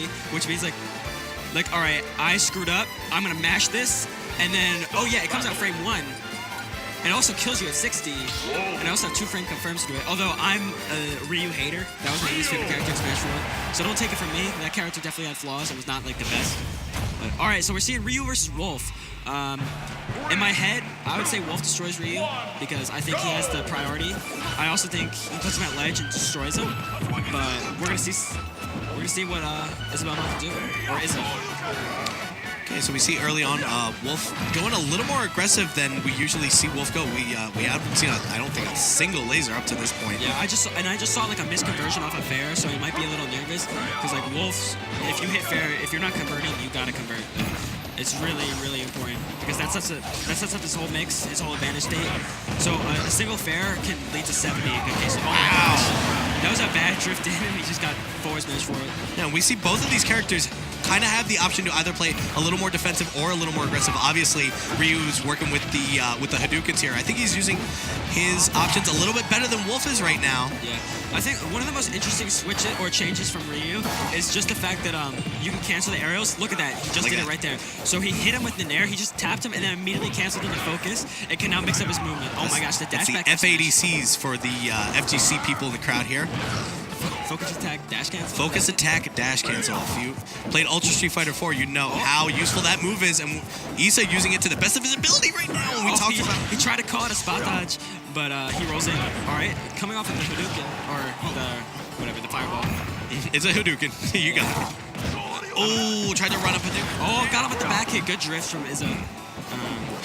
quickly, which means like, all right, I screwed up. I'm gonna mash this, and then oh yeah, it comes out frame 1. And it also kills you at 60, and I also have 2 frame confirms to do it. Although I'm a Ryu hater, that was my least favorite character in Smash 4. So don't take it from me. That character definitely had flaws and was not like the best. But, all right, so we're seeing Ryu versus Wolf. In my head, I would say Wolf destroys Ryu because I think he has the priority. I also think he puts him at ledge and destroys him. But we're gonna see what Isabel has to do, or Izzy. Okay, so we see early on Wolf going a little more aggressive than we usually see Wolf go. We haven't seen, I don't think, a single laser up to this point. Yeah, I just saw like a misconversion off of fair, so he might be a little nervous because like Wolf's, if you hit fair, if you're not converting, you gotta convert. It's really, really important because that sets up this whole mix, his whole advantage state. So a single fair can lead to 70 in good cases. Oh my gosh, that was a bad drift in, and he just got forward smash for it. Now we see both of these characters kind of have the option to either play a little more defensive or a little more aggressive. Obviously, Ryu's working with the Hadoukens here. I think he's using his options a little bit better than Wolf is right now. Yeah, I think one of the most interesting switches or changes from Ryu is just the fact that you can cancel the aerials. Look at that, he just did it right there. So he hit him with the nair, he just tapped him and then immediately canceled him to focus. It can now mix up his movement. Oh my gosh, the dash back. That's the FADCs for the FGC people in the crowd here. Focus attack, dash cancel. Focus attack, dash cancel. If you played Ultra Street Fighter 4, you know how useful that move is, and Issa using it to the best of his ability right now. When we talked about, he tried to call it a spot dodge, but he rolls in. All right, coming off of the Hadouken or the fireball. It's a Hadouken. You got it. Oh, tried to run up Hadouken. Oh, got him with the back hit. Good drift from Izzo.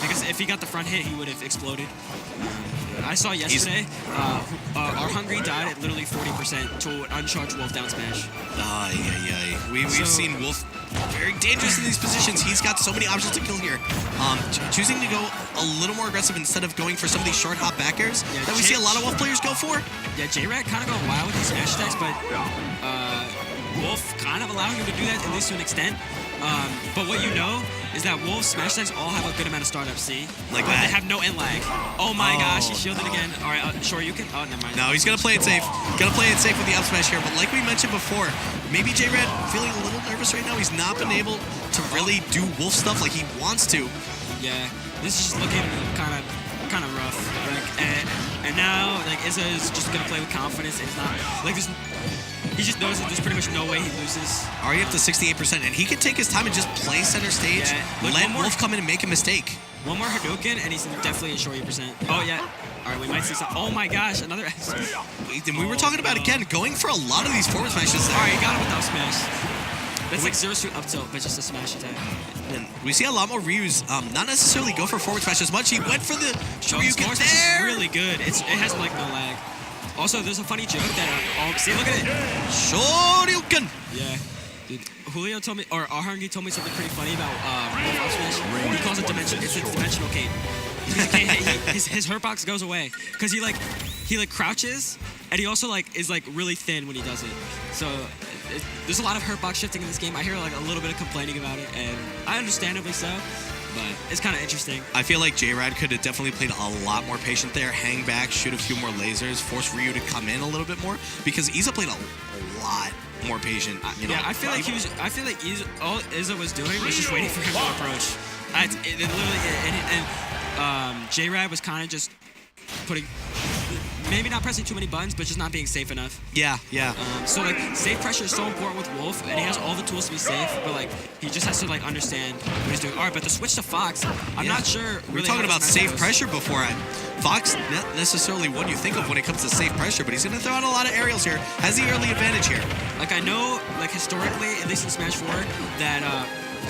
Because if he got the front hit, he would have exploded. I saw yesterday, our Hungry died at literally 40% to an uncharged Wolf down smash. We've seen Wolf very dangerous in these positions. He's got so many options to kill here. Choosing to go a little more aggressive instead of going for some of these short hop back airs that we see a lot of Wolf players go for. Yeah, JRAD kind of going wild with these smash attacks, but Wolf kind of allowing him to do that, at least to an extent. But what you know is that Wolf's smash attacks all have a good amount of startup, see? Like that? They have no end lag. Oh my gosh, he shielded again. All right, sure, you can. Oh, never mind. No, he's going to play it safe. Going to play it safe with the up smash here. But like we mentioned before, maybe JRAD feeling a little nervous right now. He's not been able to really do Wolf stuff like he wants to. Yeah, this is just looking kind of rough. Like, and now, like, Izza is just going to play with confidence. And it's not, like, he just knows that there's pretty much no way he loses. Already up to 68%, and he can take his time and just play center stage, let Wolf come in and make a mistake. One more Hadouken, and he's definitely at 40%. Oh, yeah. All right, we might see some. Oh, my gosh, another. And we were talking about, again, going for a lot of these forward smashes. All right, he got him with up smash. That's like 0-2 up tilt, but just a smash attack. And we see a lot more Ryus not necessarily go for forward smash as much. He went for the Shoryuken there. It's really good. It has, like, no lag. Also, there's a funny joke that, see, look at it. Shoryuken! Yeah. Dude, Julio told me, or Ahangi told me something pretty funny about Wolf up smash. He calls it it's a dimensional cape. His hurt box goes away. Because he crouches, and he also, like, is, like, really thin when he does it. So, there's a lot of hurt box shifting in this game. I hear, like, a little bit of complaining about it, and I understandably so. But it's kind of interesting. I feel like JRAD could have definitely played a lot more patient there. Hang back, shoot a few more lasers, force Ryu to come in a little bit more. Because Izza played a lot more patient. You know? Yeah, I feel like all Izza was doing was just waiting for him to approach. JRAD was kind of just putting, maybe not pressing too many buttons, but just not being safe enough. Yeah. So, like, safe pressure is so important with Wolf, and he has all the tools to be safe, but, like, he just has to, like, understand what he's doing. All right, but the switch to Fox, I'm not sure. We were talking about safe pressure before. Fox, not necessarily what you think of when it comes to safe pressure, but he's going to throw out a lot of aerials here. Has the early advantage here. Like, I know, like, historically, at least in Smash 4, that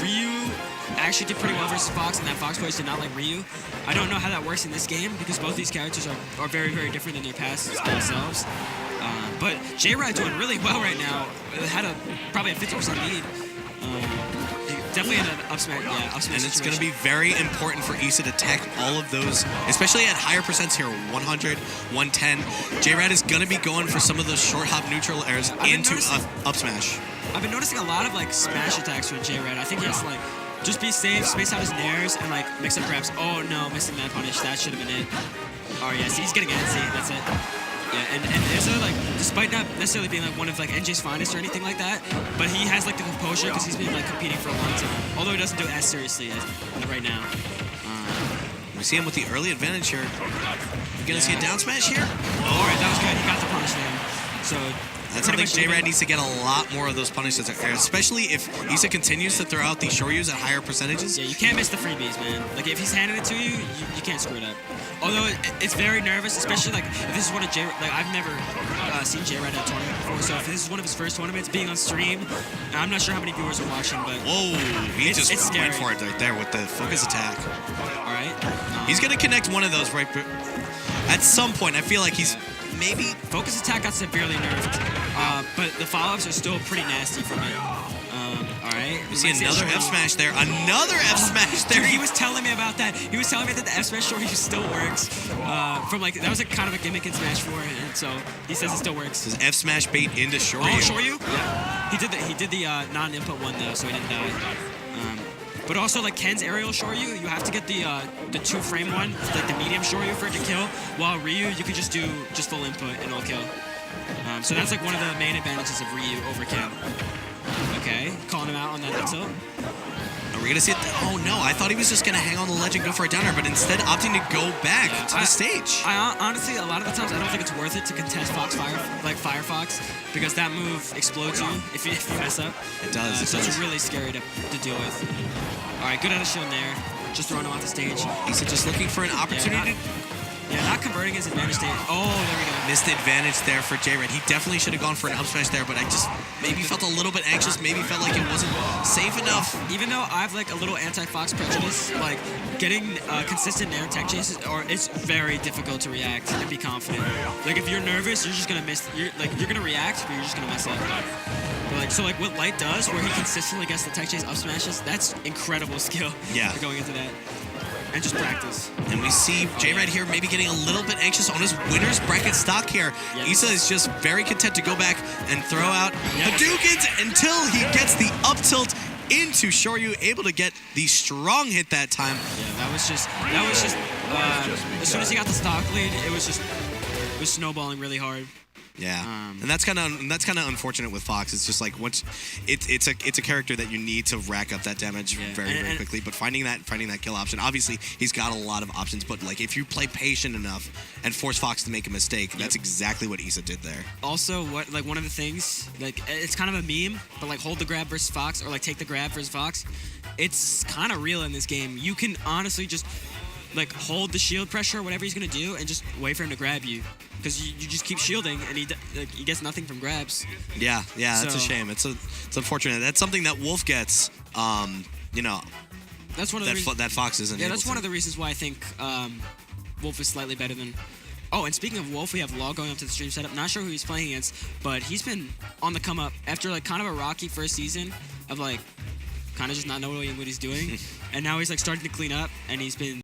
Ryu actually did pretty well versus Fox, and that Fox players did not like Ryu. I don't know how that works in this game because both these characters are very, very different than their past themselves. But JRAD doing really well right now. Had probably a 50% lead. Definitely in an up smash. Yeah, up smash. And it's going to be very important for Issa to tech all of those, especially at higher percents here, 100, 110. JRAD is going to be going for some of those short hop neutral airs into up smash. I've been noticing a lot of, like, smash attacks from JRAD. I think he has to, like, just be safe, space out his nairs, and, like, mix up grabs. Oh, no, missing that punish. That should have been it. Oh, yes, he's getting antsy. That's it. Yeah, and Izzo, like, despite not necessarily being like one of like NJ's finest or anything like that, but he has like the composure because he's been like competing for a long time. Although he doesn't do it as seriously as right now. We see him with the early advantage here. We're gonna see a down smash here. All right, that was good. He got the punish there. So that's something JRAD needs to get a lot more of those punishes, especially if Issa continues to throw out these Shoryus at higher percentages. Yeah, you can't miss the freebies, man. Like, if he's handing it to you, you can't screw it up. Although it's very nervous, especially like if this is one of like I've never seen JRAD at a tournament before, so if this is one of his first tournaments, being on stream, I'm not sure how many viewers are watching, but whoa, he just went for it right there with the focus attack. All right, he's gonna connect one of those right at some point. I feel like he's maybe focus attack got severely nerfed, but the follow-ups are still pretty nasty from it. All right, we see another F smash there. Another F smash there. Dude, he was telling me about that. He was telling me that the F smash Shoryu still works. From like that was like kind of a gimmick in Smash 4, and so he says it still works. Does F smash bait into Shoryu? Oh, Shoryu? Yeah. He did the non-input one though, so he didn't die. But also like Ken's aerial Shoryu, you have to get the 2-frame one, like the medium Shoryu for it to kill. While Ryu, you can just do full input and it'll kill. So that's like one of the main advantages of Ryu over Ken. Okay, calling him out on that up tilt. Are we gonna see it? Oh no, I thought he was just gonna hang on the ledge and go for a downer, but instead opting to go back to the stage. I honestly, a lot of the times, I don't think it's worth it to contest Firefox, because that move explodes you if you mess up. It does. So it's really scary to deal with. All right, good out of shield there. Just throwing him off the stage. He's just looking for an opportunity. Yeah, not converting his advantage state. Oh, there we go. Missed advantage there for JRAD. He definitely should have gone for an up smash there, but I just maybe felt a little bit anxious, maybe felt like it wasn't safe enough. Even though I have like a little anti-Fox prejudice, like getting consistent Nair tech chases, it's very difficult to react and be confident. Like if you're nervous, you're just gonna miss. You're gonna react, but you're just gonna mess up. But so what Light does, where he consistently gets the tech chase up smashes, that's incredible skill. Yeah. For going into that. And just practice. And we see JRAD here maybe getting a little bit anxious on his winner's bracket stock here. Yes. Issa is just very content to go back and throw out Hadoukens until he gets the up tilt into Shoryu, able to get the strong hit that time. Yeah, that was just as soon as he got the stock lead, it was snowballing really hard. Yeah, and that's kind of unfortunate with Fox. It's just like once it's a character that you need to rack up that damage very quickly. But finding that kill option, obviously he's got a lot of options. But like if you play patient enough and force Fox to make a mistake, that's exactly what Issa did there. Also, one of the things, like it's kind of a meme, but like hold the grab versus Fox or like take the grab versus Fox, it's kind of real in this game. You can honestly just like hold the shield pressure, whatever he's gonna do, and just wait for him to grab you. Because you just keep shielding, and he gets nothing from grabs. Yeah, that's a shame. It's unfortunate. That's something that Wolf gets. That's one of that Fox isn't. Yeah, that's one of the reasons why I think Wolf is slightly better than. Oh, and speaking of Wolf, we have Law going up to the stream setup. Not sure who he's playing against, but he's been on the come up after like kind of a rocky first season of like kind of just not knowing what he's doing, and now he's like starting to clean up, and he's been